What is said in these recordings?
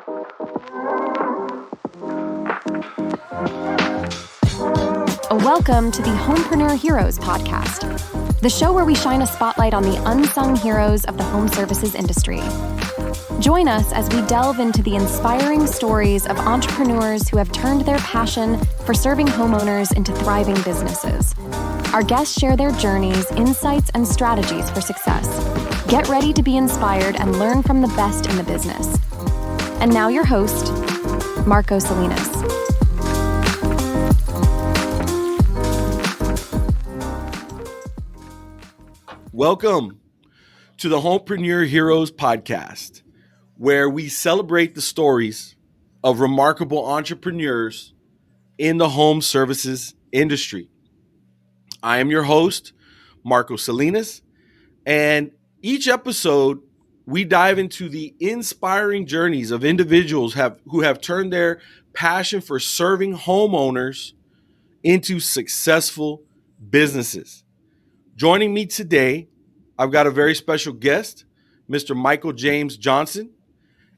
Welcome to the Homepreneur Heroes Podcast, the show where we shine a spotlight on the unsung heroes of the home services industry. Join us as we delve into the inspiring stories of entrepreneurs who have turned their passion for serving homeowners into thriving businesses. Our guests share their journeys, insights, and strategies for success. Get ready to be inspired and learn from the best in the business. And now your host, Marco Salinas. Welcome to the Homepreneur Heroes Podcast, where we celebrate the stories of remarkable entrepreneurs in the home services industry. I am your host, Marco Salinas, and each episode we dive into the inspiring journeys of individuals who have turned their passion for serving homeowners into successful businesses. Joining me today, I've got a very special guest, Mr. Michael James Johnson.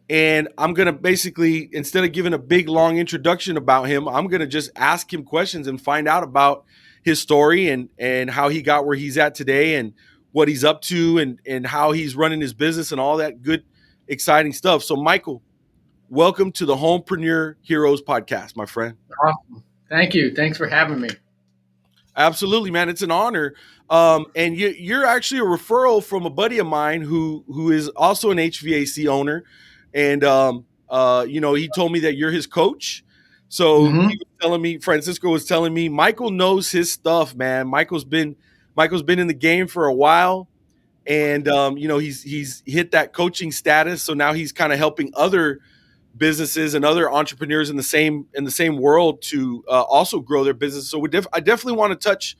And I'm going to basically, instead of giving a big, long introduction about him, I'm going to just ask him questions and find out about his story and how he got where he's at today and what he's up to and how he's running his business and all that good, exciting stuff. So, Michael, welcome to the Homepreneur Heroes Podcast, my friend. Awesome. Thank you. Thanks for having me. Absolutely, man. It's an honor. And you're actually a referral from a buddy of mine who is also an HVAC owner. And, he told me that you're his coach. So He was telling me, Francisco was telling me, Michael knows his stuff, man. Michael's been in the game for a while. And, he's hit that coaching status. So now he's kind of helping other businesses and other entrepreneurs in the same world to also grow their business. So I definitely want to touch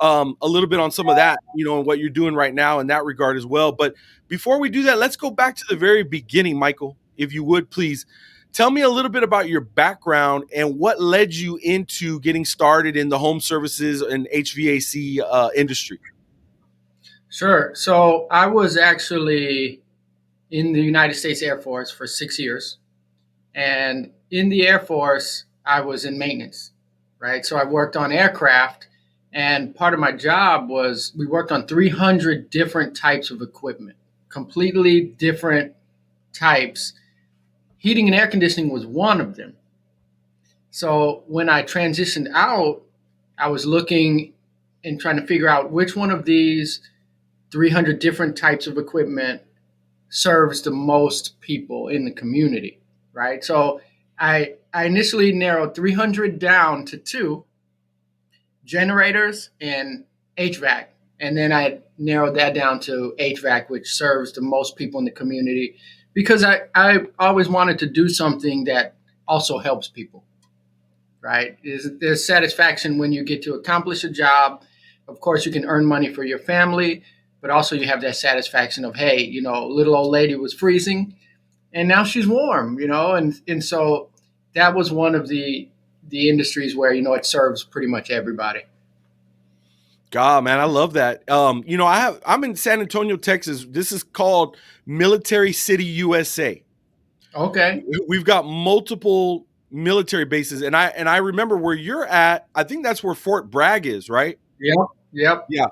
a little bit on some of that, and what you're doing right now in that regard as well. But before we do that, let's go back to the very beginning, Michael, if you would please tell me a little bit about your background and what led you into getting started in the home services and HVAC industry. Sure. So I was actually in the United States Air Force for 6 years. And in the Air Force, I was in maintenance, right? So I worked on aircraft, and part of my job was we worked on 300 different types of equipment, completely different types. Heating and air conditioning was one of them. So when I transitioned out, I was looking and trying to figure out which one of these 300 different types of equipment serves the most people in the community. Right. So I initially narrowed 300 down to 2, generators and HVAC. And then I narrowed that down to HVAC, which serves the most people in the community, because I always wanted to do something that also helps people. Right. There's satisfaction when you get to accomplish a job. Of course, you can earn money for your family, but also you have that satisfaction of, hey, little old lady was freezing and now she's warm, and so that was one of the industries where, it serves pretty much everybody. God, man, I love that. I'm in San Antonio, Texas. This is called Military City, USA. Okay. We've got multiple military bases. And I remember where you're at. I think that's where Fort Bragg is, right? Yep. Yeah.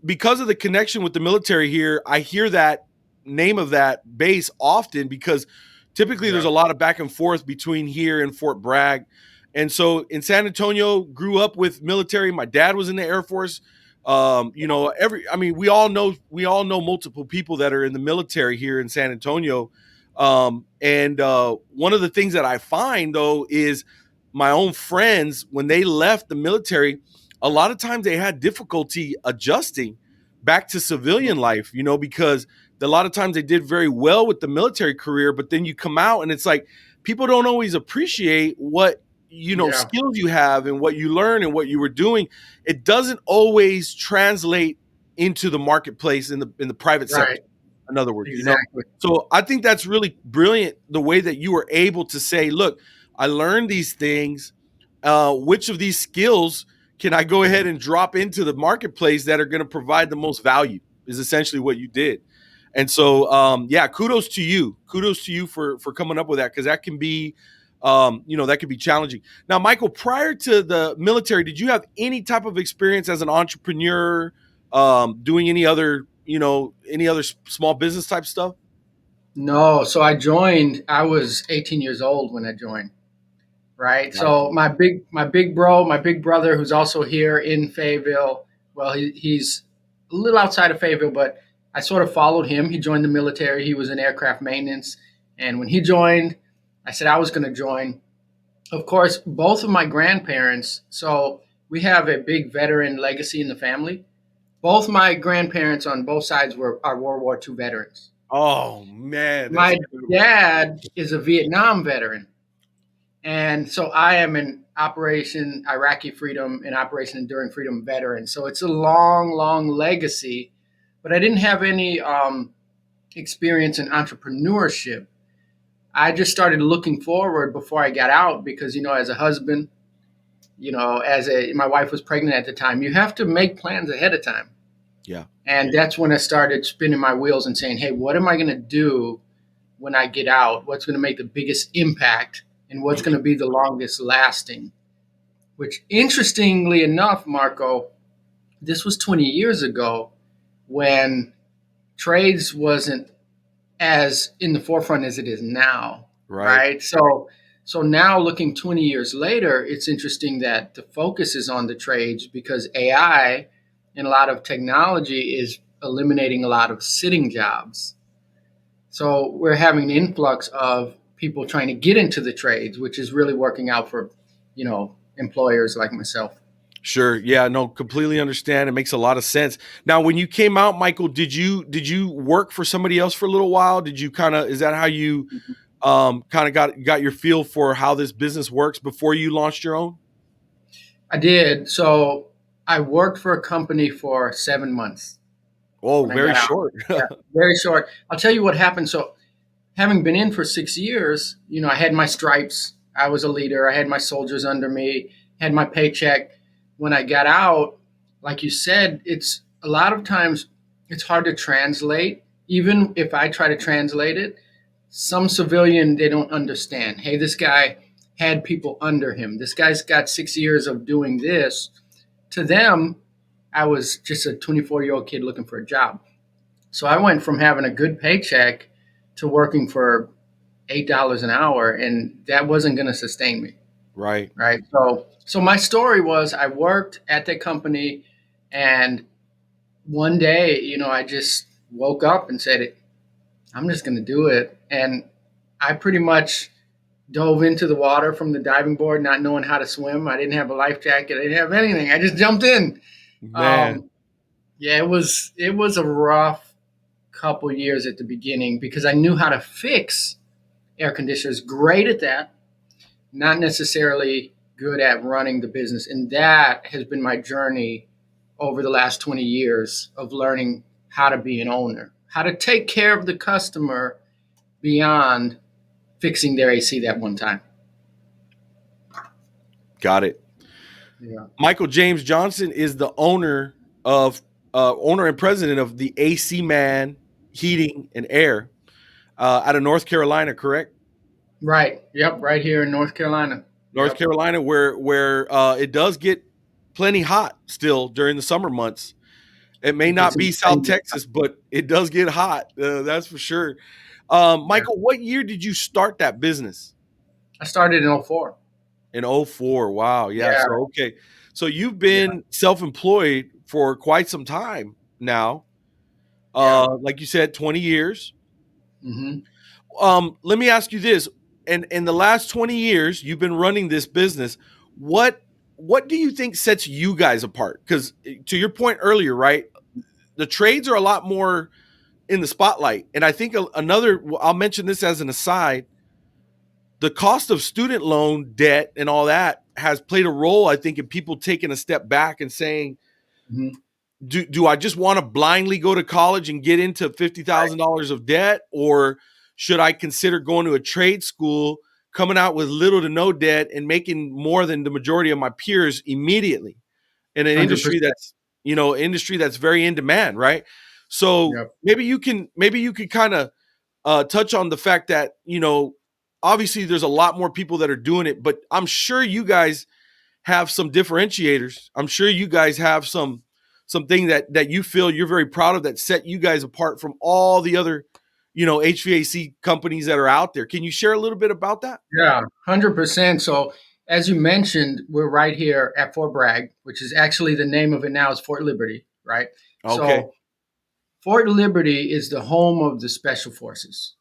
Because of the connection with the military here, I hear that name of that base often because typically there's a lot of back and forth between here and Fort Bragg. And so in San Antonio, grew up with military. My dad was in the Air Force. We all know multiple people that are in the military here in San Antonio. And one of the things that I find though is my own friends, when they left the military, a lot of times they had difficulty adjusting back to civilian life, because a lot of times they did very well with the military career, but then you come out and it's like people don't always appreciate what skills you have and what you learn and what you were doing. It doesn't always translate into the marketplace in the private sector. In other words, exactly. So I think that's really brilliant the way that you were able to say, look, I learned these things. Which of these skills can I go ahead and drop into the marketplace that are going to provide the most value is essentially what you did. And so, yeah, kudos to you. Kudos to you for coming up with that, because that can be, that can be challenging. Now, Michael, prior to the military, did you have any type of experience as an entrepreneur, doing any other small business type stuff? No, so I was 18 years old when I joined, right? Gotcha. So my big brother, who's also here in Fayetteville, well, he's a little outside of Fayetteville, but I sort of followed him. He joined the military. He was in aircraft maintenance. And when he joined, I said I was going to join. Of course, both of my grandparents, so we have a big veteran legacy in the family. Both my grandparents on both sides are World War II veterans. Oh man, that's My incredible. dad is a Vietnam veteran. And so I am an Operation Iraqi Freedom and Operation Enduring Freedom veteran. So it's a long, long legacy, but I didn't have any experience in entrepreneurship. I just started looking forward before I got out because, as a husband, my wife was pregnant at the time, you have to make plans ahead of time. Yeah. And that's when I started spinning my wheels and saying, hey, what am I going to do when I get out? What's going to make the biggest impact and what's going to be the longest lasting? Which, interestingly enough, Marco, this was 20 years ago when trades wasn't as in the forefront as it is now, right? So now looking 20 years later, it's interesting that the focus is on the trades because AI and a lot of technology is eliminating a lot of sitting jobs. So we're having an influx of people trying to get into the trades, which is really working out for, employers like myself. Sure. Yeah, no, completely understand. It makes a lot of sense. Now, when you came out, Michael, did you work for somebody else for a little while? Did you is that how you kind of got your feel for how this business works before you launched your own? I did. So I worked for a company for 7 months. Oh, very short. Yeah, very short. I'll tell you what happened. So having been in for 6 years, I had my stripes. I was a leader. I had my soldiers under me, had my paycheck. When I got out, like you said, it's a lot of times it's hard to translate. Even if I try to translate it, some civilian, they don't understand. Hey, this guy had people under him. This guy's got 6 years of doing this. To them, I was just a 24-year-old kid looking for a job. So I went from having a good paycheck to working for $8 an hour, and that wasn't going to sustain me. Right. Right. So my story was I worked at that company, and one day, I just woke up and said, I'm just going to do it. And I pretty much dove into the water from the diving board, not knowing how to swim. I didn't have a life jacket. I didn't have anything. I just jumped in. Man. Yeah, it was a rough couple years at the beginning because I knew how to fix air conditioners. Great at that. Not necessarily good at running the business. And that has been my journey over the last 20 years of learning how to be an owner, how to take care of the customer beyond fixing their AC that one time. Got it. Yeah. Michael James Johnson is the owner and president of the AC Man Heating and Air out of North Carolina, correct? Right. Yep. Right here in North Carolina. North Carolina, where it does get plenty hot still during the summer months. It may not be South Texas, but it does get hot. That's for sure. Michael, what year did you start that business? I started in 2004. In 2004. Wow. Yeah. So, okay. So you've been self-employed for quite some time now. Like you said, 20 years. Mm-hmm. Let me ask you this. And in the last 20 years, you've been running this business. What do you think sets you guys apart? Because to your point earlier, right, the trades are a lot more in the spotlight. And I think I'll mention this as an aside, the cost of student loan debt and all that has played a role, I think, in people taking a step back and saying, do I just want to blindly go to college and get into $50,000 of debt, or should I consider going to a trade school, coming out with little to no debt and making more than the majority of my peers immediately in an 100%. industry that's very in demand, right? So Yep. maybe you can kind of touch on the fact that, obviously there's a lot more people that are doing it, but I'm sure you guys have some differentiators. I'm sure you guys have something that you feel you're very proud of that set you guys apart from all the other, HVAC companies that are out there. Can you share a little bit about that? Yeah, 100%. So, as you mentioned, we're right here at Fort Bragg, which is actually the name of it now is Fort Liberty, right? Okay. So, Fort Liberty is the home of the Special Forces,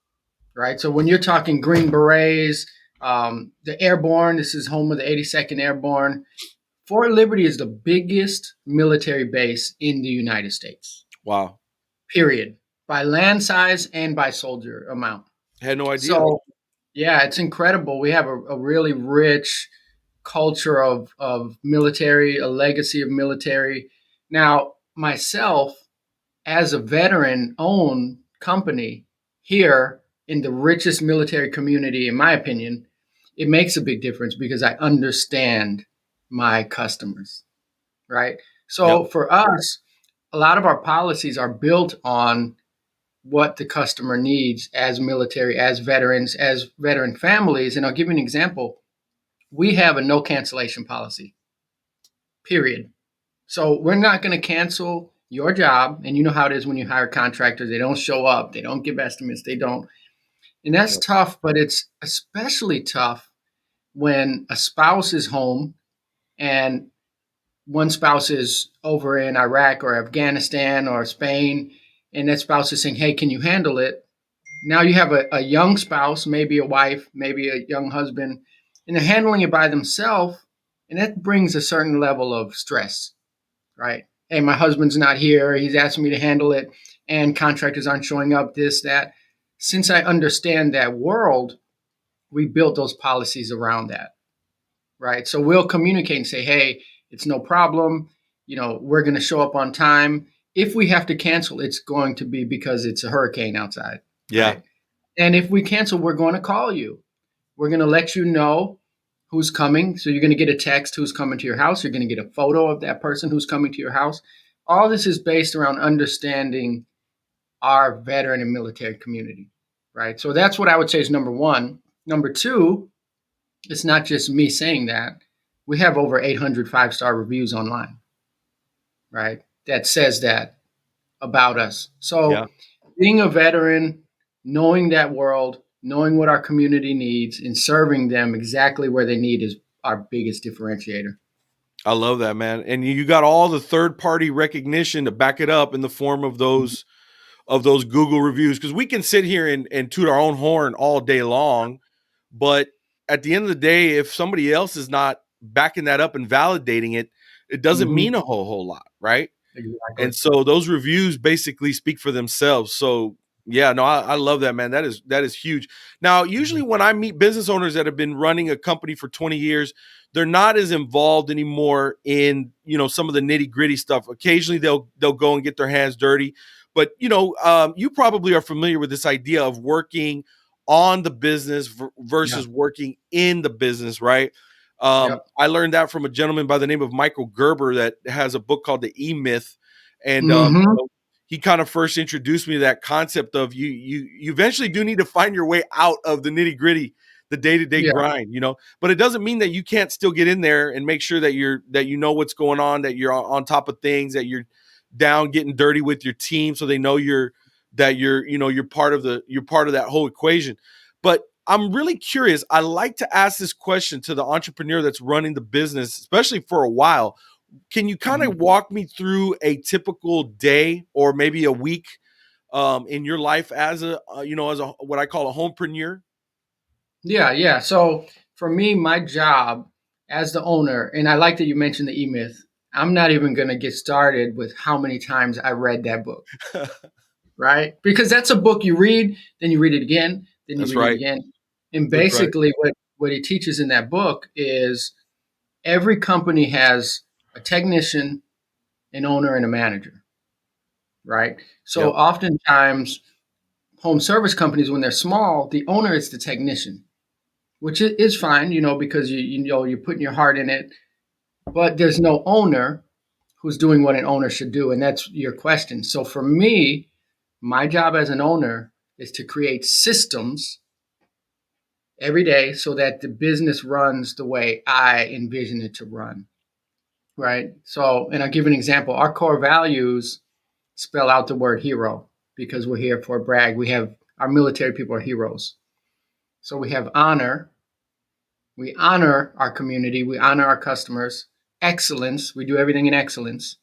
right? So, when you're talking Green Berets, the Airborne, this is home of the 82nd Airborne. Fort Liberty is the biggest military base in the United States, Wow. period, by land size and by soldier amount. I had no idea. So, yeah, it's incredible. We have a really rich culture of military, a legacy of military. Now, myself, as a veteran owned company here in the richest military community, in my opinion, it makes a big difference because I understand my customers, right? So Yep. for us, a lot of our policies are built on what the customer needs as military, as veterans, as veteran families. And I'll give you an example. We have a no cancellation policy, period. So we're not going to cancel your job. And you know how it is when you hire contractors, they don't show up, they don't give estimates, they don't. And that's tough, but it's especially tough when a spouse is home and one spouse is over in Iraq or Afghanistan or Spain, and that spouse is saying, hey, can you handle it? Now you have a young spouse, maybe a wife, maybe a young husband, and they're handling it by themselves. And that brings a certain level of stress, right? Hey, my husband's not here. He's asking me to handle it, and contractors aren't showing up, this, that. Since I understand that world, we built those policies around that, right? So we'll communicate and say, hey, it's no problem. We're going to show up on time. If we have to cancel, it's going to be because it's a hurricane outside. Yeah. Right? And if we cancel, we're going to call you. We're going to let you know who's coming. So you're going to get a text who's coming to your house. You're going to get a photo of that person who's coming to your house. All this is based around understanding our veteran and military community, right? So that's what I would say is number one. Number two, it's not just me saying that. We have over 800 five-star reviews online, right? That says that about us. So being a veteran, knowing that world, knowing what our community needs, and serving them exactly where they need is our biggest differentiator. I love that, man. And you got all the third-party recognition to back it up in the form of those Google reviews. Because we can sit here and toot our own horn all day long, but at the end of the day, if somebody else is not backing that up and validating it, it doesn't mean a whole lot, right? Exactly. And so those reviews basically speak for themselves. So yeah, no, I love that, man. That is huge. Now, usually when I meet business owners that have been running a company for 20 years, they're not as involved anymore in, some of the nitty gritty stuff. Occasionally they'll go and get their hands dirty, but you probably are familiar with this idea of working on the business versus working in the business, right? I learned that from a gentleman by the name of Michael Gerber that has a book called The E-Myth. And he kind of first introduced me to that concept of you eventually do need to find your way out of the nitty gritty, the day-to-day grind, but it doesn't mean that you can't still get in there and make sure that you know what's going on, that you're on top of things, that you're down getting dirty with your team so they know you're part of that whole equation. But I'm really curious. I like to ask this question to the entrepreneur that's running the business, especially for a while. Can you kind of walk me through a typical day or maybe a week in your life as a what I call a homepreneur? Yeah. So for me, my job as the owner, and I like that you mentioned the E-Myth. I'm not even going to get started with how many times I read that book, right? Because that's a book you read, then you read it again, then you read it again. And basically what he teaches in that book is every company has a technician, an owner, and a manager, right? So oftentimes home service companies, when they're small, the owner is the technician, which is fine, because you're putting your heart in it, but there's no owner who's doing what an owner should do. And that's your question. So for me, my job as an owner is to create systems every day so that the business runs the way I envision it to run. Right. So, and I'll give an example. Our core values spell out the word hero because we're here for a brag. We have our military people are heroes. So we have honor. We honor our community. We honor our customers. Excellence. We do everything in excellence.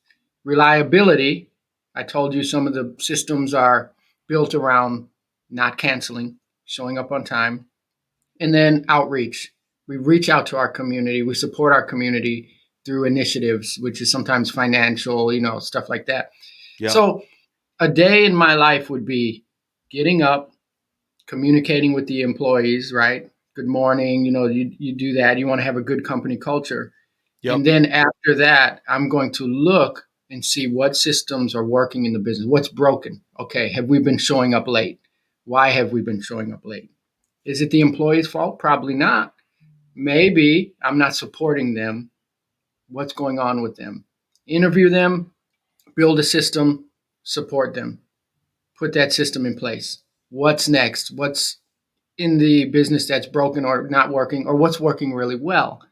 Reliability. I told you some of the systems are built around not canceling, showing up on time. And then outreach. We reach out to our community. We support our community through initiatives, which is sometimes financial, stuff like that. Yeah. So a day in my life would be getting up, communicating with the employees, right? Good morning. You do that. You want to have a good company culture. Yep. And then after that, I'm going to look and see what systems are working in the business. What's broken? Okay. Have we been showing up late? Why have we been showing up late? Is it the employee's fault? Probably not. Maybe I'm not supporting them. What's going on with them? Interview them, build a system, support them, put that system in place. What's next? What's in the business that's broken or not working, or what's working really well?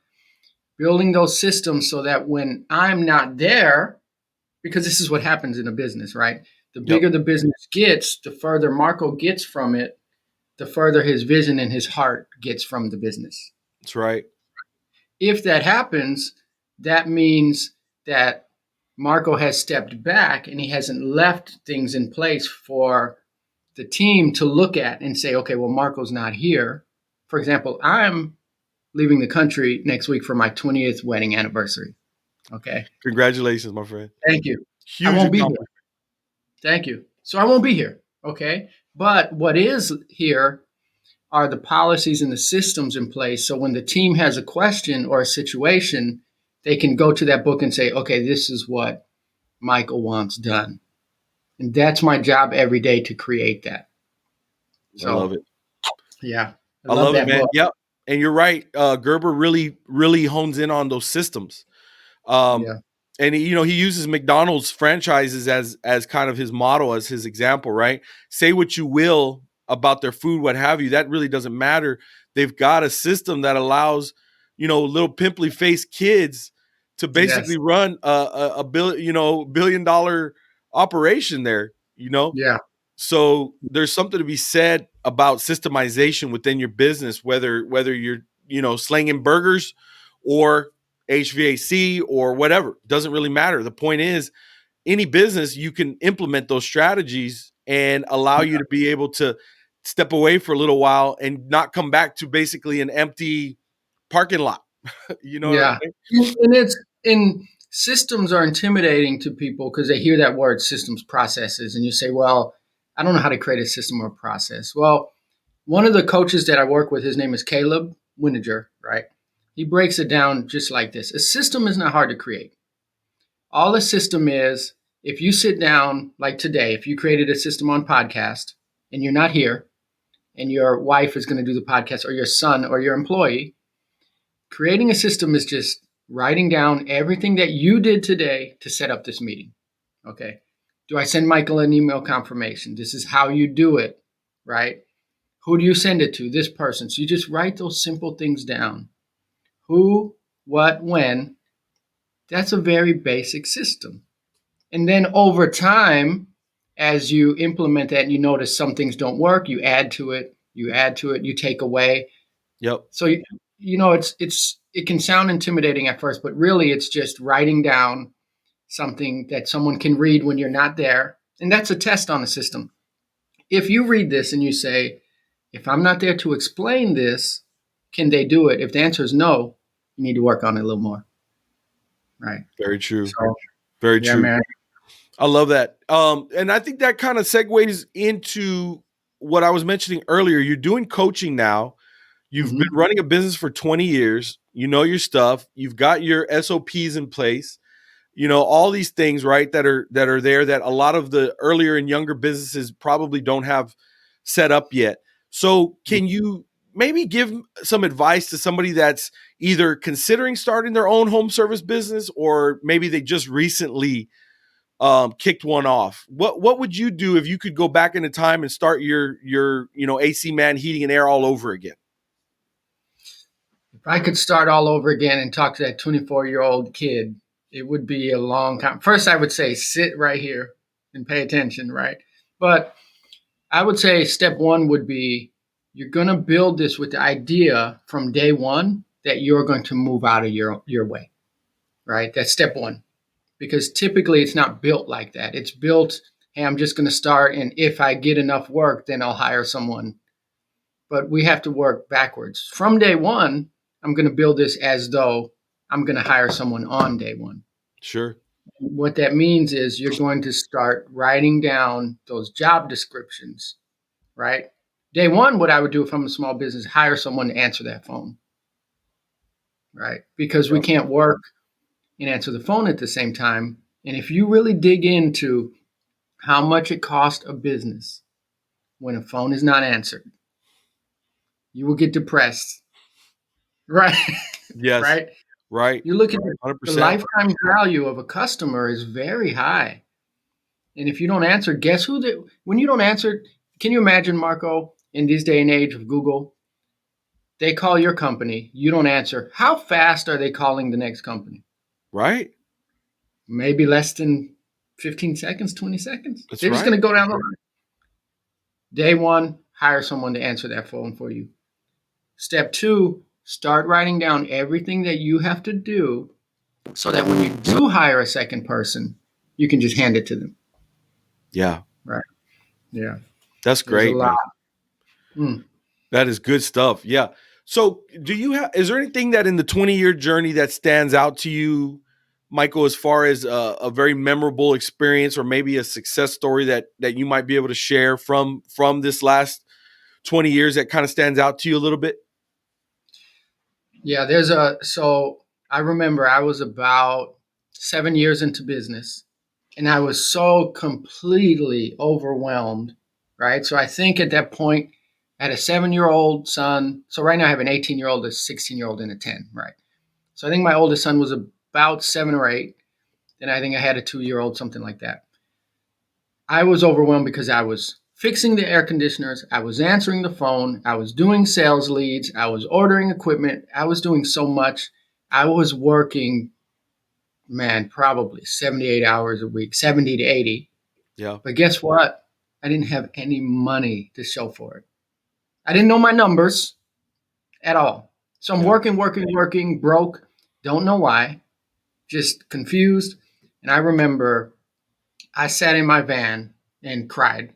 Building those systems so that when I'm not there, because this is what happens in a business, right? The bigger the business gets, the further Marco gets from it, the further his vision and his heart gets from the business. That's right. If that happens, that means that Marco has stepped back and he hasn't left things in place for the team to look at and say, okay, well, Marco's not here. For example, I'm leaving the country next week for my 20th wedding anniversary. Okay. Congratulations, my friend. Thank you. Huge I won't be here. accomplishment. Thank you. So I won't be here. Okay. But what is here are the policies and the systems in place. So when the team has a question or a situation, they can go to that book and say, okay, this is what Michael wants done. And that's my job every day to create that. So, I love it. Yeah. I love that it, man. book. Yep. And you're right. Gerber really hones in on those systems. And he uses McDonald's franchises as kind of his model, as his example, right? Say what you will about their food, what have you. That really doesn't matter. They've got a system that allows, little pimply faced kids to basically run a $1 billion operation there, Yeah. So there's something to be said about systemization within your business, whether you're, slinging burgers or HVAC or whatever. Doesn't really matter. The point is, any business, you can implement those strategies and allow you to be able to step away for a little while and not come back to basically an empty parking lot. What I'm saying? And systems are intimidating to people because they hear that word systems processes. And you say, well, I don't know how to create a system or process. Well, one of the coaches that I work with, his name is Caleb Winiger, right? He breaks it down just like this. A system is not hard to create. All a system is, if you sit down like today, if you created a system on podcast and you're not here and your wife is going to do the podcast, or your son or your employee, creating a system is just writing down everything that you did today to set up this meeting. Okay. Do I send Michael an email confirmation? This is how you do it, right? Who do you send it to? This person. So you just write those simple things down. Who, what, when. That's a very basic system. And then over time, as you implement that and you notice some things don't work, you add to it, you take away. Yep. So, it can sound intimidating at first, but really it's just writing down something that someone can read when you're not there. And that's a test on the system. If you read this and you say, if I'm not there to explain this, can they do it? If the answer is no, you need to work on it a little more. Right. Very true. So, Very true. Man. I love that. And I think that kind of segues into what I was mentioning earlier. You're doing coaching now. You've been running a business for 20 years. You know your stuff. You've got your SOPs in place. All these things, right, that are there that a lot of the earlier and younger businesses probably don't have set up yet. So can you maybe give some advice to somebody that's either considering starting their own home service business, or maybe they just recently kicked one off. What would you do if you could go back into time and start your AC man, heating and air all over again? If I could start all over again and talk to that 24-year-old kid, it would be a long time. First, I would say sit right here and pay attention, right? But I would say step one would be, you're going to build this with the idea from day one that you're going to move out of your way, right? That's step one. Because typically it's not built like that. It's built, hey, I'm just going to start, and if I get enough work, then I'll hire someone. But we have to work backwards. From day one, I'm going to build this as though I'm going to hire someone on day one. Sure. What that means is you're going to start writing down those job descriptions, right? Day one, what I would do if I'm a small business, hire someone to answer that phone, right? Because we can't work and answer the phone at the same time. And if you really dig into how much it costs a business when a phone is not answered, you will get depressed. Right? Yes. Right? Right. You look at 100%. the lifetime value of a customer is very high. And if you don't answer, guess who when you don't answer, can you imagine, Marco, in this day and age of Google, they call your company, you don't answer. How fast are they calling the next company? Right. Maybe less than 15 seconds, 20 seconds. That's They're right. just going to go down the line. Day one, hire someone to answer that phone for you. Step two, start writing down everything that you have to do so that when you do hire a second person, you can just hand it to them. Yeah. Right. Yeah. That's great. There's a lot. That is good stuff. Yeah. So is there anything that in the 20-year journey that stands out to you, Michael, as far as a very memorable experience or maybe a success story that you might be able to share from this last 20 years that kind of stands out to you a little bit? Yeah, so I remember I was about 7 years into business and I was so completely overwhelmed, right? So I think at that point I had a 7-year-old son. So right now I have an 18-year-old, a 16-year-old, and a 10, right? So I think my oldest son was about 7 or 8. Then I think I had a 2-year-old, something like that. I was overwhelmed because I was fixing the air conditioners, I was answering the phone, I was doing sales leads, I was ordering equipment, I was doing so much. I was working, probably 78 hours a week, 70 to 80. Yeah. But guess what? I didn't have any money to show for it. I didn't know my numbers at all. So I'm working, broke, don't know why, just confused. And I remember I sat in my van and cried.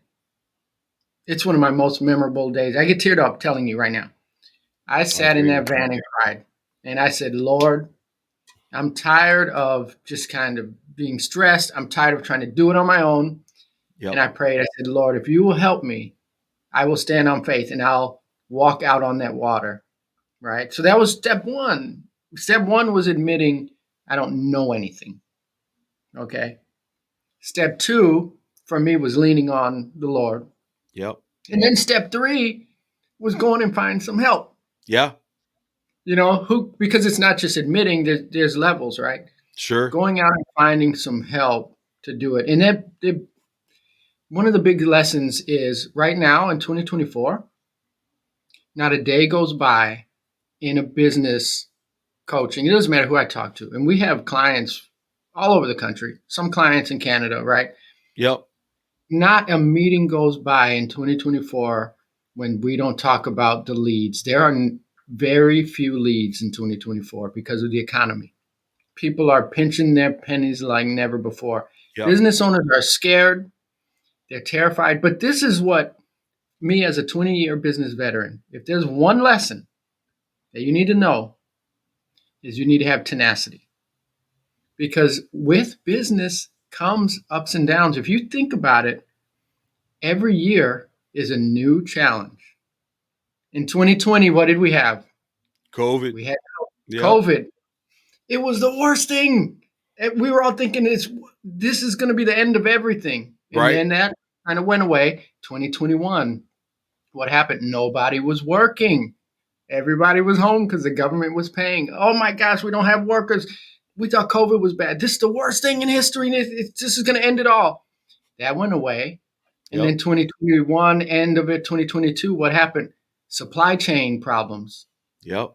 It's one of my most memorable days. I get teared up telling you right now. I sat in that van and cried. And I said, Lord, I'm tired of just kind of being stressed. I'm tired of trying to do it on my own. Yep. And I prayed. I said, Lord, if you will help me, I will stand on faith and I'll walk out on that water. Right? So that was step one. Step one was admitting I don't know anything. Okay? Step two for me was leaning on the Lord. Yep. And then step three was going and find some help. Yeah. Because it's not just admitting, there's levels, right? Sure. Going out and finding some help to do it. And one of the big lessons is right now in 2024, not a day goes by in a business coaching. It doesn't matter who I talk to. And we have clients all over the country, some clients in Canada, right? Yep. Not a meeting goes by in 2024 when we don't talk about the leads. There are very few leads in 2024 because of the economy. People are pinching their pennies like never before. Yep. Business owners are scared. They're terrified. But this is what me as a 20-year business veteran, if there's one lesson that you need to know, is you need to have tenacity. Because with business comes ups and downs. If you think about it, every year is a new challenge. In 2020, what did we have? COVID. We had COVID. It was the worst thing. We were all thinking this is going to be the end of everything. And then that kind of went away. 2021, what happened? Nobody was working. Everybody was home because the government was paying. Oh my gosh, we don't have workers. We thought COVID was bad. This is the worst thing in history. This is going to end it all. That went away. And then 2021, end of it, 2022, what happened? Supply chain problems. Yep.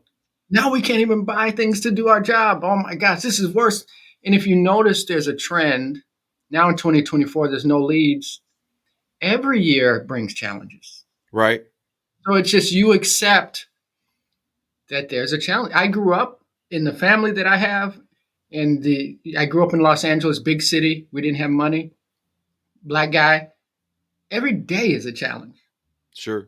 Now we can't even buy things to do our job. Oh my gosh, this is worse. And if you notice, there's a trend. Now in 2024, there's no leads. Every year brings challenges. Right. So it's just you accept that there's a challenge. I grew up in the family that I have, and I grew up in Los Angeles, big city. We didn't have money. Black guy. Every day is a challenge. Sure.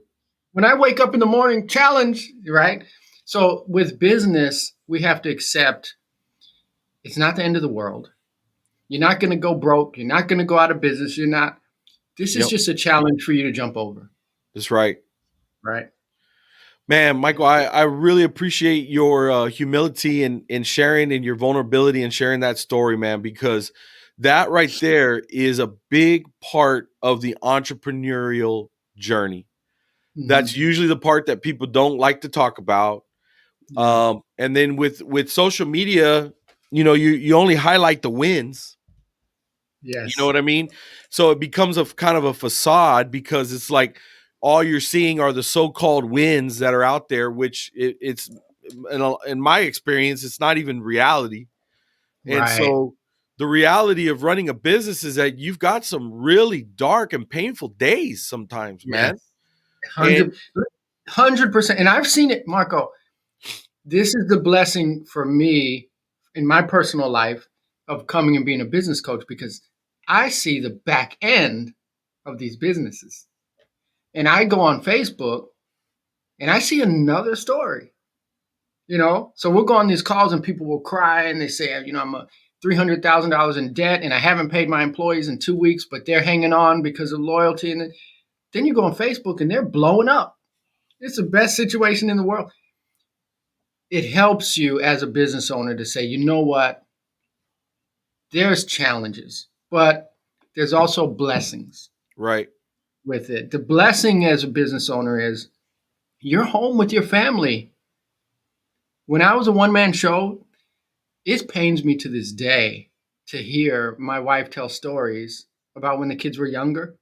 When I wake up in the morning, challenge, right? So with business, we have to accept it's not the end of the world. You're not going to go broke. You're not going to go out of business. This is just a challenge for you to jump over. That's right. Right. Man, Michael, I really appreciate your humility and sharing and your vulnerability and sharing that story, man, because that right there is a big part of the entrepreneurial journey. Mm-hmm. That's usually the part that people don't like to talk about. And then with social media, you only highlight the wins. Yes. You know what I mean? So it becomes a kind of a facade because it's like all you're seeing are the so-called wins that are out there, which it's in my experience, it's not even reality. And so the reality of running a business is that you've got some really dark and painful days sometimes, man. 100%. And I've seen it, Marco. This is the blessing for me in my personal life of coming and being a business coach, because I see the back end of these businesses. And I go on Facebook and I see another story, So we'll go on these calls and people will cry and they say, I'm $300,000 in debt and I haven't paid my employees in 2 weeks, but they're hanging on because of loyalty. And then you go on Facebook and they're blowing up. It's the best situation in the world. It helps you as a business owner to say, you know what? There's challenges, but there's also blessings. Right. With it. The blessing as a business owner is you're home with your family. When I was a one-man show, it pains me to this day to hear my wife tell stories about when the kids were younger,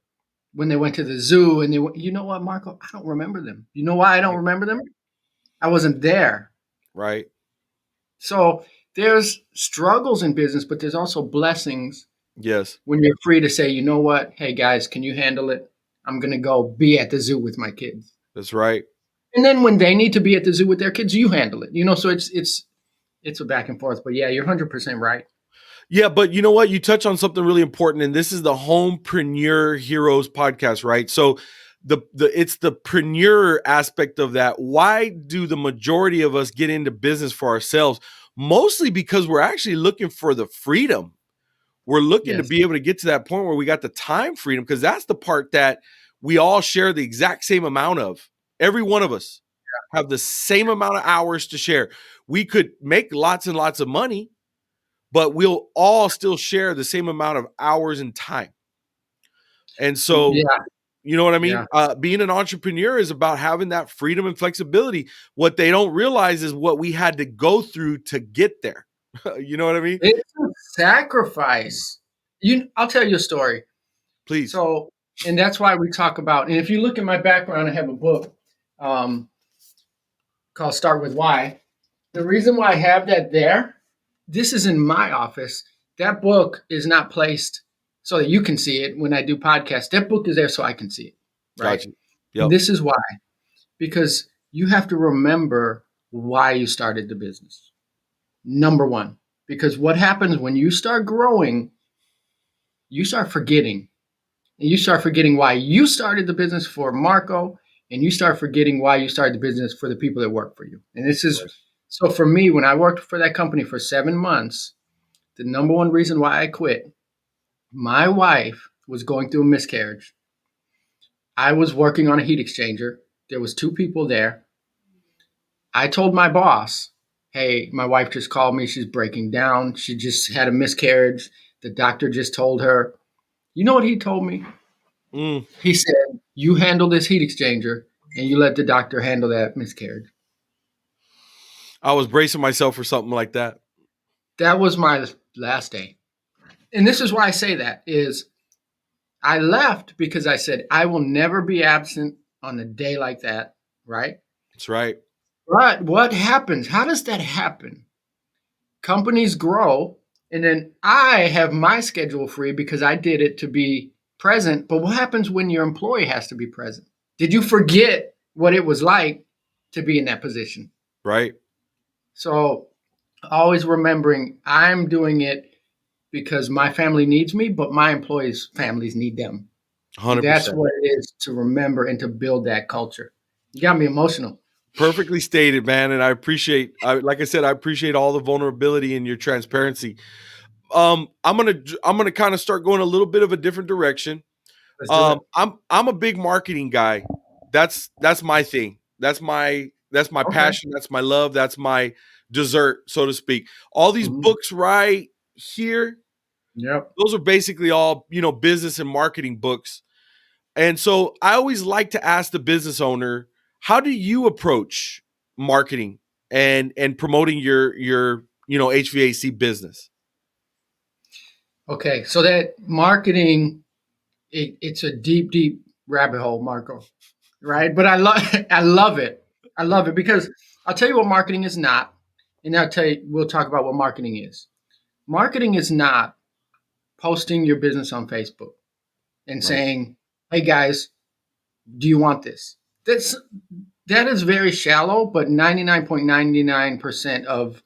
when they went to the zoo and you know what, Marco? I don't remember them. You know why I don't remember them? I wasn't there. Right. So there's struggles in business, but there's also blessings. Yes. When you're free to say, you know what? Hey guys, can you handle it? I'm going to go be at the zoo with my kids. That's right. And then when they need to be at the zoo with their kids, you handle it. So it's a back and forth. But yeah, you're 100% right. Yeah, but you know what? You touch on something really important, and this is the Homepreneur Heroes Podcast, right? So it's the preneur aspect of that. Why do the majority of us get into business for ourselves? Mostly because we're actually looking for the freedom. We're looking to be able to get to that point where we got the time freedom, because that's the part that we all share the exact same amount of. Every one of us have the same amount of hours to share. We could make lots and lots of money, but we'll all still share the same amount of hours and time. And so, you know what I mean? Yeah. Being an entrepreneur is about having that freedom and flexibility. What they don't realize is what we had to go through to get there. You know what I mean? It's a sacrifice. I'll tell you a story. Please. So, and that's why we talk about, and if you look at my background, I have a book called Start With Why. The reason why I have that there, this is in my office. That book is not placed so that you can see it when I do podcasts. That book is there so I can see it. Right. Gotcha. Yep. And this is why. Because you have to remember why you started the business. Number one, because what happens when you start growing, you start forgetting. And you start forgetting why you started the business for Marco, and you start forgetting why you started the business for the people that work for you. And this is, so for me, when I worked for that company for 7 months, the number one reason why I quit, my wife was going through a miscarriage. I was working on a heat exchanger. There was 2 people there. I told my boss, hey, my wife just called me. She's breaking down. She just had a miscarriage. The doctor just told her. You know what he told me? He said, you handle this heat exchanger and you let the doctor handle that miscarriage. I was bracing myself for something like that. That was my last day. And this is why I say that is I left because I said, I will never be absent on a day like that, right? That's right. But what happens? How does that happen? Companies grow, and then I have my schedule free because I did it to be present. But what happens when your employee has to be present? Did you forget what it was like to be in that position? Right. So always remembering I'm doing it because my family needs me, but my employees' families need them. And that's 100%. what it is to remember and to build that culture. You got me emotional. Perfectly stated, man. And I appreciate, like I said, I appreciate all the vulnerability and your transparency. I'm gonna kind of start going a little bit of a different direction. Let's do it. I'm a big marketing guy. That's my thing. That's my Okay. passion. That's my love. That's my dessert, so to speak. All these Mhm. books right here, Yep. those are basically all, business and marketing books. And so I always like to ask the business owner, how do you approach marketing and promoting your HVAC business? Okay. So that marketing, it's a deep, deep rabbit hole, Marco. Right. But I love I love it. I love it because I'll tell you what marketing is not, and we'll talk about what marketing is. Marketing is not posting your business on Facebook and Right. saying, "Hey guys, do you want this?" That is very shallow, but 99.99% of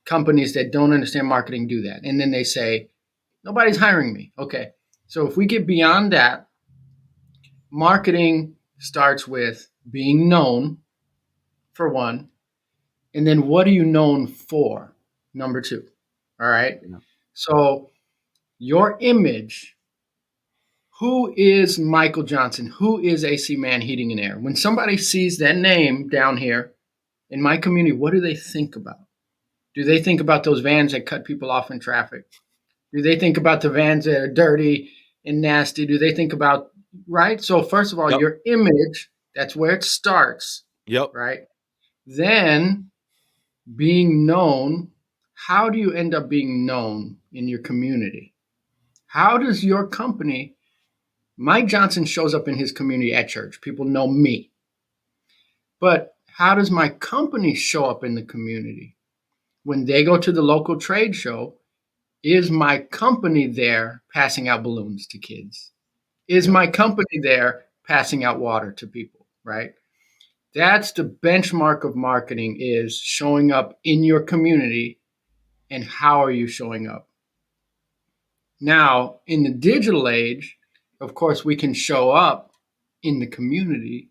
companies that don't understand marketing do that. And then they say, nobody's hiring me. Okay. So if we get beyond that, marketing starts with being known, for one. And then what are you known for? Number two. All right. Yeah. So your image, who is Michael Johnson? Who is AC Man Heating and Air? When somebody sees that name down here in my community, what do they think about? Do they think about those vans that cut people off in traffic? Do they think about the vans that are dirty and nasty? Do they think about, right? So, first of all, Yep. your image, that's where it starts, Yep. right? Then being known, how do you end up being known in your community? How does your company, Mike Johnson shows up in his community at church? People know me. But how does my company show up in the community? When they go to the local trade show, is my company there passing out balloons to kids? Is my company there passing out water to people, right? That's the benchmark of marketing, is showing up in your community. And how are you showing up? Now, in the digital age, of course, we can show up in the community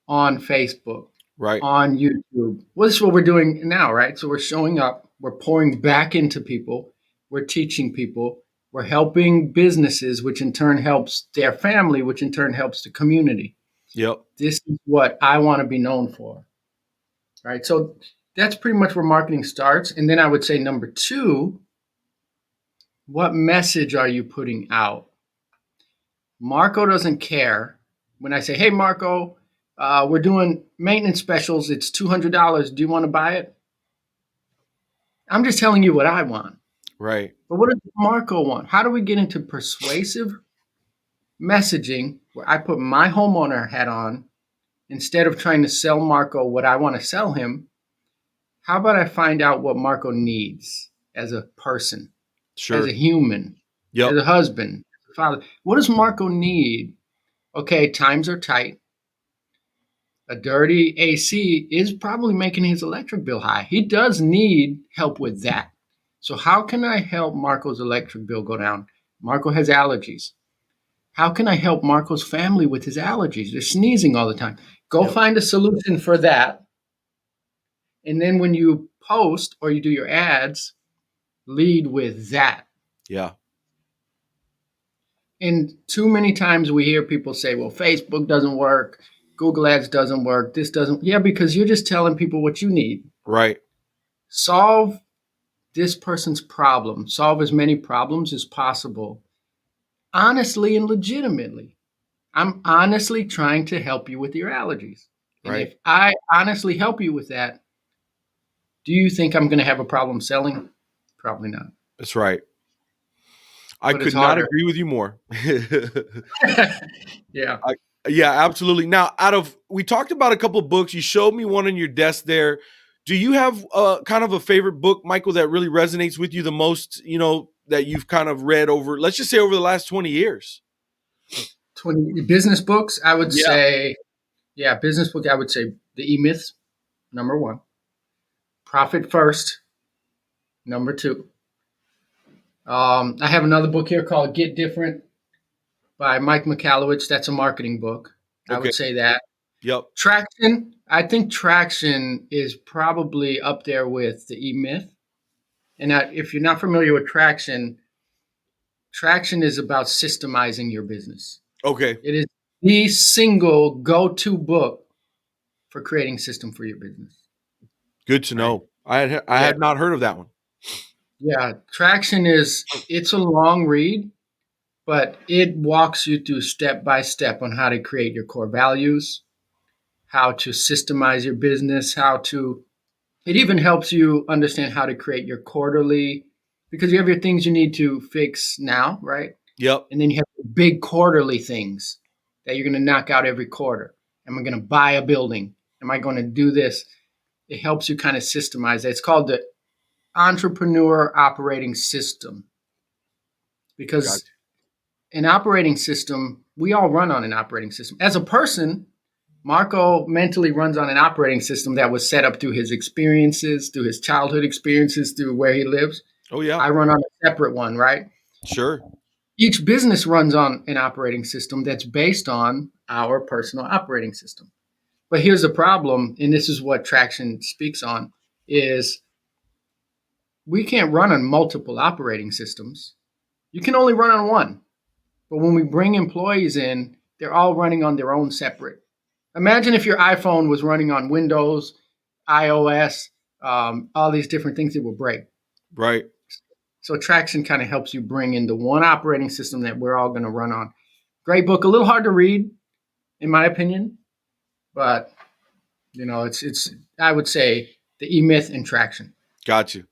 on Facebook, Right. on YouTube. Well, this is what we're doing now, right? So we're showing up, we're pouring back into people, we're teaching people, we're helping businesses, which in turn helps their family, which in turn helps the community. Yep. This is what I want to be known for, right? So that's pretty much where marketing starts. And then I would say number two, what message are you putting out? Marco doesn't care when I say, hey, Marco, we're doing maintenance specials. It's $200. Do you want to buy it? I'm just telling you what I want. Right. But what does Marco want? How do we get into persuasive messaging where I put my homeowner hat on instead of trying to sell Marco what I want to sell him? How about I find out what Marco needs as a person, Sure. as a human, Yep. as a husband, as a father? What does Marco need? Okay, times are tight. A dirty AC is probably making his electric bill high. He does need help with that. So how can I help Marco's electric bill go down? Marco has allergies. How can I help Marco's family with his allergies? They're sneezing all the time. Go Yep. find a solution for that. And then when you post or you do your ads, lead with that. Yeah. And too many times we hear people say, well, Facebook doesn't work. Google ads doesn't work. This doesn't. Yeah, because you're just telling people what you need. Right. Solve this person's problem. Solve as many problems as possible. Honestly and legitimately. I'm honestly trying to help you with your allergies. And Right. if I honestly help you with that, Do you think I'm going to have a problem selling? Probably not. That's right. I But it's could not harder. agree with you more. Yeah. Yeah, absolutely. Now, we talked about a couple books. You showed me one on your desk there. Do you have kind of a favorite book, Michael, that really resonates with you the most, that you've kind of read over, let's just say over the last 20 years? 20 business books, I would Yeah. say, business book, I would say The E-Myth, number one. Profit First, number two. I have another book here called Get Different by Mike Michalowicz. That's a marketing book. I Okay. would say that. Yep. Traction, I think Traction is probably up there with the E-Myth. And if you're not familiar with Traction is about systemizing your business. Okay. It is the single go-to book for creating system for your business. Good to know. I Yeah. had not heard of that one. Yeah, Traction it's a long read, but it walks you through step by step on how to create your core values, how to systemize your business, it even helps you understand how to create your quarterly, because you have your things you need to fix now, right? Yep. And then you have the big quarterly things that you're going to knock out every quarter. Am I going to buy a building? Am I going to do this? It helps you kind of systemize it. It's called the entrepreneur operating system, because Gotcha. an operating system, we all run on an operating system. As a person, Marco mentally runs on an operating system that was set up through his experiences, through his childhood experiences, through where he lives. Oh, yeah. I run on a separate one, right? Sure. Each business runs on an operating system that's based on our personal operating system. But here's the problem, and this is what Traction speaks on, is we can't run on multiple operating systems. You can only run on one. But when we bring employees in, they're all running on their own separate. Imagine if your iPhone was running on Windows, iOS, all these different things, it will break. Right. So Traction kind of helps you bring in the one operating system that we're all going to run on. Great book, a little hard to read, in my opinion, but it's I would say the E-Myth and Traction. Got you.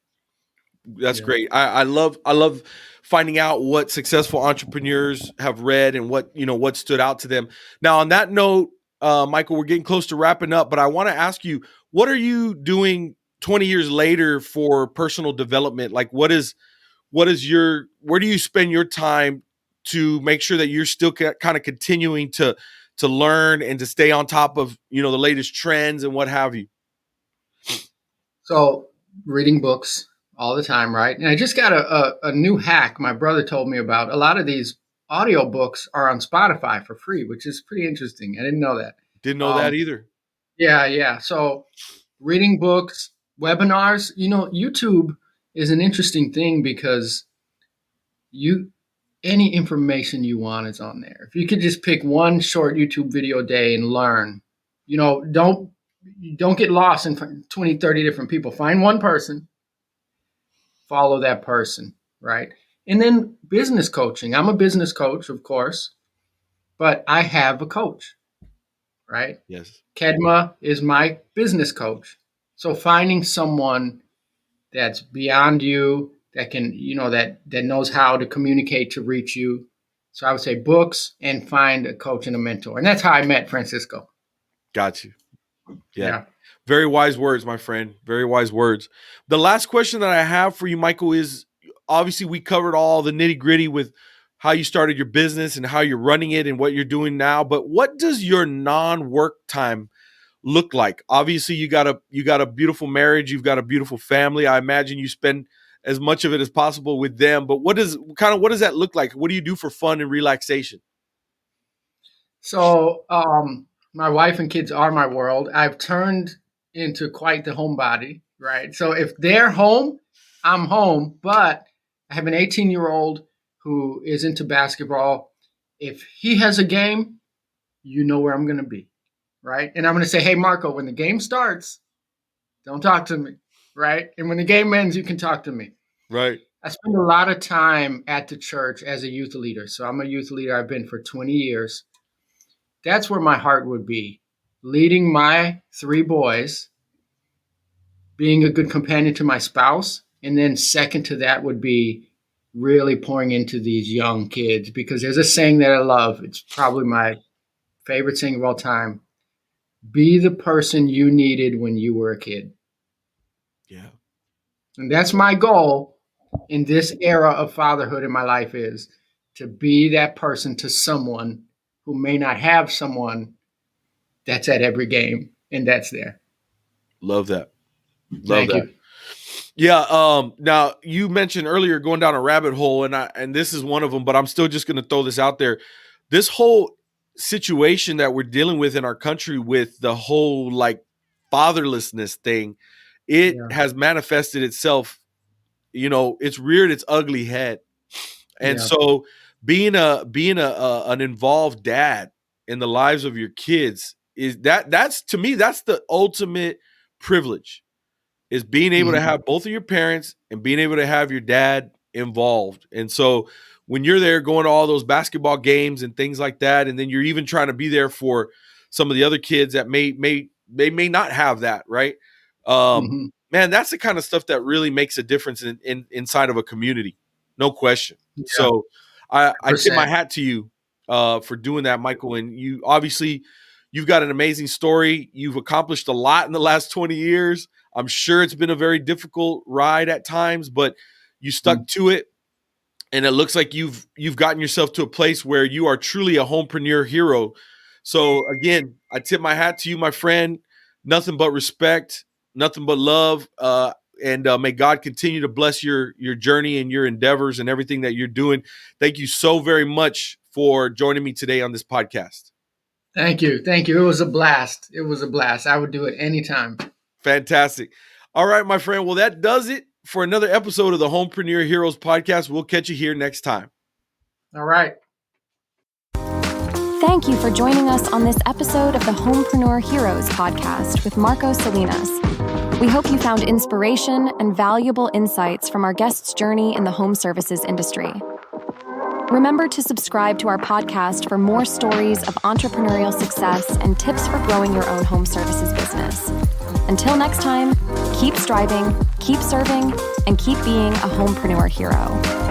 That's great. I love finding out what successful entrepreneurs have read and what stood out to them. Now, on that note, Michael, we're getting close to wrapping up, but I want to ask you, what are you doing 20 years later for personal development? Like, where do you spend your time to make sure that you're still kind of continuing to learn and to stay on top of, the latest trends and what have you? So reading books all the time, right? And I just got a new hack my brother told me about. A lot of these audiobooks are on Spotify for free, which is pretty interesting. I didn't know that. Didn't know that either. Yeah. So reading books, webinars, YouTube is an interesting thing because any information you want is on there. If you could just pick one short YouTube video a day and learn, don't get lost in 20, 30 different people. Find one person, follow that person, right? And then business coaching. I'm a business coach, of course, but I have a coach, right? Yes. Kedma is my business coach. So finding someone that's beyond you, that can, that knows how to communicate to reach you. So I would say books and find a coach and a mentor. And that's how I met Francisco. Got you. Yeah. Very wise words, my friend. Very wise words. The last question that I have for you, Michael, is obviously we covered all the nitty gritty with how you started your business and how you're running it and what you're doing now. But what does your non-work time look like? Obviously, you got a beautiful marriage. You've got a beautiful family. I imagine you spend as much of it as possible with them. But what does that look like? What do you do for fun and relaxation? So my wife and kids are my world. I've turned into quite the homebody, right? So if they're home, I'm home. But I have an 18-year-old who is into basketball. If he has a game, you know where I'm going to be, right? And I'm going to say, hey, Marco, when the game starts, don't talk to me, right? And when the game ends, you can talk to me. Right. I spend a lot of time at the church as a youth leader. So I'm a youth leader. I've been for 20 years. That's where my heart would be, leading my 3 boys being a good companion to my spouse. And then second to that would be really pouring into these young kids, because there's a saying that I love. It's probably my favorite saying of all time. Be the person you needed when you were a kid. Yeah. And that's my goal in this era of fatherhood in my life, is to be that person to someone who may not have someone that's at every game and that's there. Love that. Love Thank that. you. Yeah. Now you mentioned earlier going down a rabbit hole, and this is one of them, but I'm still just going to throw this out there. This whole situation that we're dealing with in our country with the whole like fatherlessness thing, it has manifested itself. It's reared its ugly head, and so being an involved dad in the lives of your kids that's to me, that's the ultimate privilege, is being able to have both of your parents and being able to have your dad involved. And so when you're there going to all those basketball games and things like that, and then you're even trying to be there for some of the other kids that may not have that, right? Man, that's the kind of stuff that really makes a difference in inside of a community. No question. Yeah. So I tip my 100%. hat to you for doing that, Michael. And you obviously, you've got an amazing story. You've accomplished a lot in the last 20 years. I'm sure it's been a very difficult ride at times, but you stuck to it. And it looks like you've gotten yourself to a place where you are truly a homepreneur hero. So again, I tip my hat to you, my friend. Nothing but respect, nothing but love. And may God continue to bless your journey and your endeavors and everything that you're doing. Thank you so very much for joining me today on this podcast. Thank you. Thank you. It was a blast. I would do it anytime. Fantastic. All right, my friend. Well, that does it for another episode of the Homepreneur Heroes Podcast. We'll catch you here next time. All right. Thank you for joining us on this episode of the Homepreneur Heroes Podcast with Marco Salinas. We hope you found inspiration and valuable insights from our guest's journey in the home services industry. Remember to subscribe to our podcast for more stories of entrepreneurial success and tips for growing your own home services business. Until next time, keep striving, keep serving, and keep being a homepreneur hero.